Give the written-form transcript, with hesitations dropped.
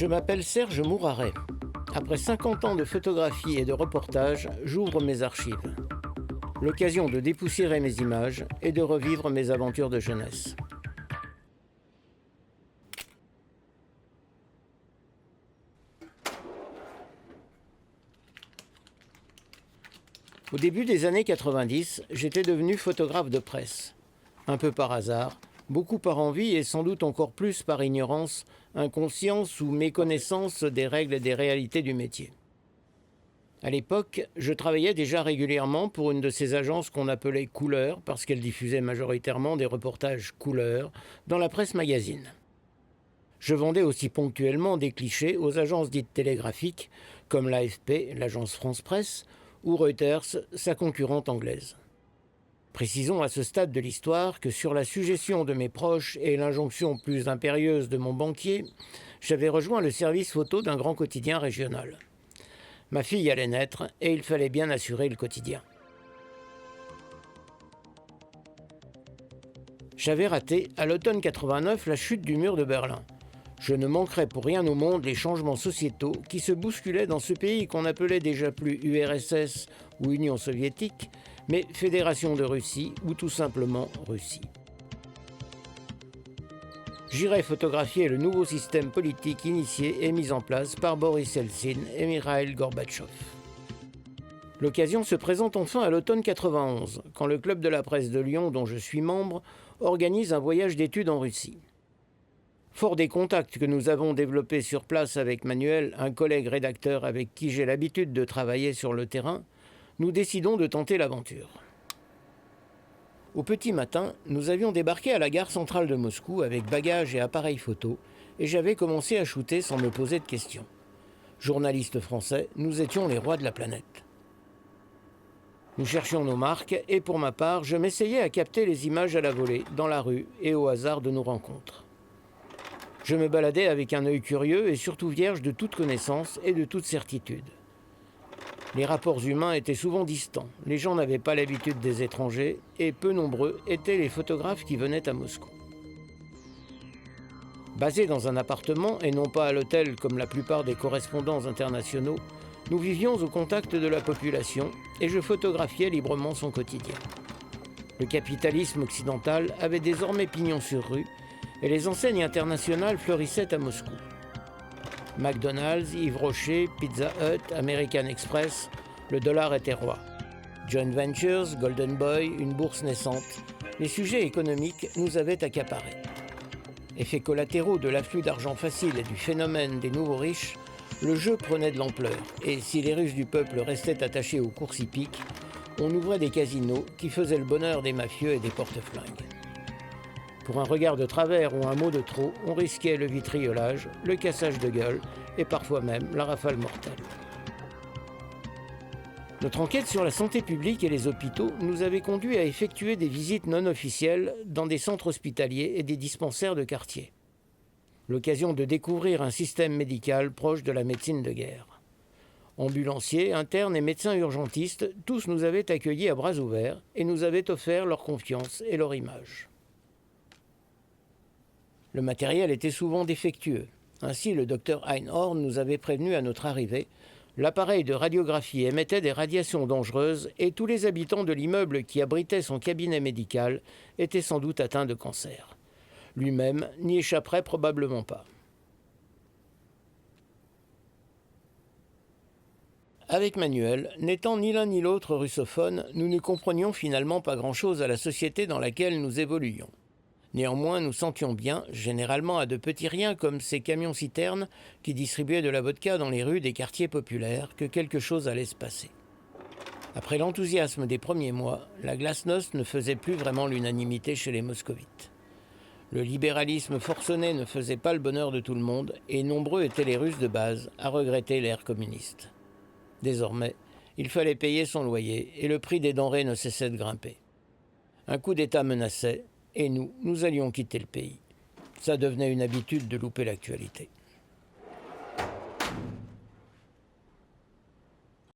Je m'appelle Serge Mouraret. Après 50 ans de photographie et de reportage, j'ouvre mes archives. L'occasion de dépoussiérer mes images et de revivre mes aventures de jeunesse. Au début des années 90, j'étais devenu photographe de presse. Un peu par hasard, beaucoup par envie et sans doute encore plus par ignorance, inconscience ou méconnaissance des règles et des réalités du métier. À l'époque, je travaillais déjà régulièrement pour une de ces agences qu'on appelait Couleur, parce qu'elle diffusait majoritairement des reportages couleur dans la presse magazine. Je vendais aussi ponctuellement des clichés aux agences dites télégraphiques, comme l'AFP, l'agence France Presse, ou Reuters, sa concurrente anglaise. Précisons à ce stade de l'histoire que sur la suggestion de mes proches et l'injonction plus impérieuse de mon banquier, j'avais rejoint le service photo d'un grand quotidien régional. Ma fille allait naître et il fallait bien assurer le quotidien. J'avais raté, à l'automne 89, la chute du mur de Berlin. Je ne manquerais pour rien au monde les changements sociétaux qui se bousculaient dans ce pays qu'on appelait déjà plus URSS ou Union soviétique, mais Fédération de Russie ou tout simplement Russie. J'irai photographier le nouveau système politique initié et mis en place par Boris Eltsine et Mikhaïl Gorbatchev. L'occasion se présente enfin à l'automne 91, quand le Club de la Presse de Lyon, dont je suis membre, organise un voyage d'études en Russie. Fort des contacts que nous avons développés sur place avec Manuel, un collègue rédacteur avec qui j'ai l'habitude de travailler sur le terrain, nous décidons de tenter l'aventure. Au petit matin, nous avions débarqué à la gare centrale de Moscou avec bagages et appareils photo, et j'avais commencé à shooter sans me poser de questions. Journalistes français, nous étions les rois de la planète. Nous cherchions nos marques, et pour ma part, je m'essayais à capter les images à la volée, dans la rue et au hasard de nos rencontres. Je me baladais avec un œil curieux et surtout vierge de toute connaissance et de toute certitude. Les rapports humains étaient souvent distants, les gens n'avaient pas l'habitude des étrangers et peu nombreux étaient les photographes qui venaient à Moscou. Basés dans un appartement et non pas à l'hôtel comme la plupart des correspondants internationaux, nous vivions au contact de la population et je photographiais librement son quotidien. Le capitalisme occidental avait désormais pignon sur rue et les enseignes internationales fleurissaient à Moscou. McDonald's, Yves Rocher, Pizza Hut, American Express, le dollar était roi. Joint Ventures, Golden Boy, une bourse naissante, les sujets économiques nous avaient accaparés. Effets collatéraux de l'afflux d'argent facile et du phénomène des nouveaux riches, le jeu prenait de l'ampleur, et si les Russes du peuple restaient attachés aux courses hippiques, on ouvrait des casinos qui faisaient le bonheur des mafieux et des porte-flingues. Pour un regard de travers ou un mot de trop, on risquait le vitriolage, le cassage de gueule et parfois même la rafale mortelle. Notre enquête sur la santé publique et les hôpitaux nous avait conduit à effectuer des visites non officielles dans des centres hospitaliers et des dispensaires de quartier. L'occasion de découvrir un système médical proche de la médecine de guerre. Ambulanciers, internes et médecins urgentistes, tous nous avaient accueillis à bras ouverts et nous avaient offert leur confiance et leur image. Le matériel était souvent défectueux. Ainsi, le docteur Einhorn nous avait prévenu à notre arrivée. L'appareil de radiographie émettait des radiations dangereuses et tous les habitants de l'immeuble qui abritait son cabinet médical étaient sans doute atteints de cancer. Lui-même n'y échapperait probablement pas. Avec Manuel, n'étant ni l'un ni l'autre russophone, nous ne comprenions finalement pas grand-chose à la société dans laquelle nous évoluions. Néanmoins, nous sentions bien, généralement à de petits riens comme ces camions-citernes qui distribuaient de la vodka dans les rues des quartiers populaires, que quelque chose allait se passer. Après l'enthousiasme des premiers mois, la glasnost ne faisait plus vraiment l'unanimité chez les moscovites. Le libéralisme forcené ne faisait pas le bonheur de tout le monde, et nombreux étaient les Russes de base à regretter l'ère communiste. Désormais, il fallait payer son loyer, et le prix des denrées ne cessait de grimper. Un coup d'État menaçait, et nous allions quitter le pays. Ça devenait une habitude de louper l'actualité.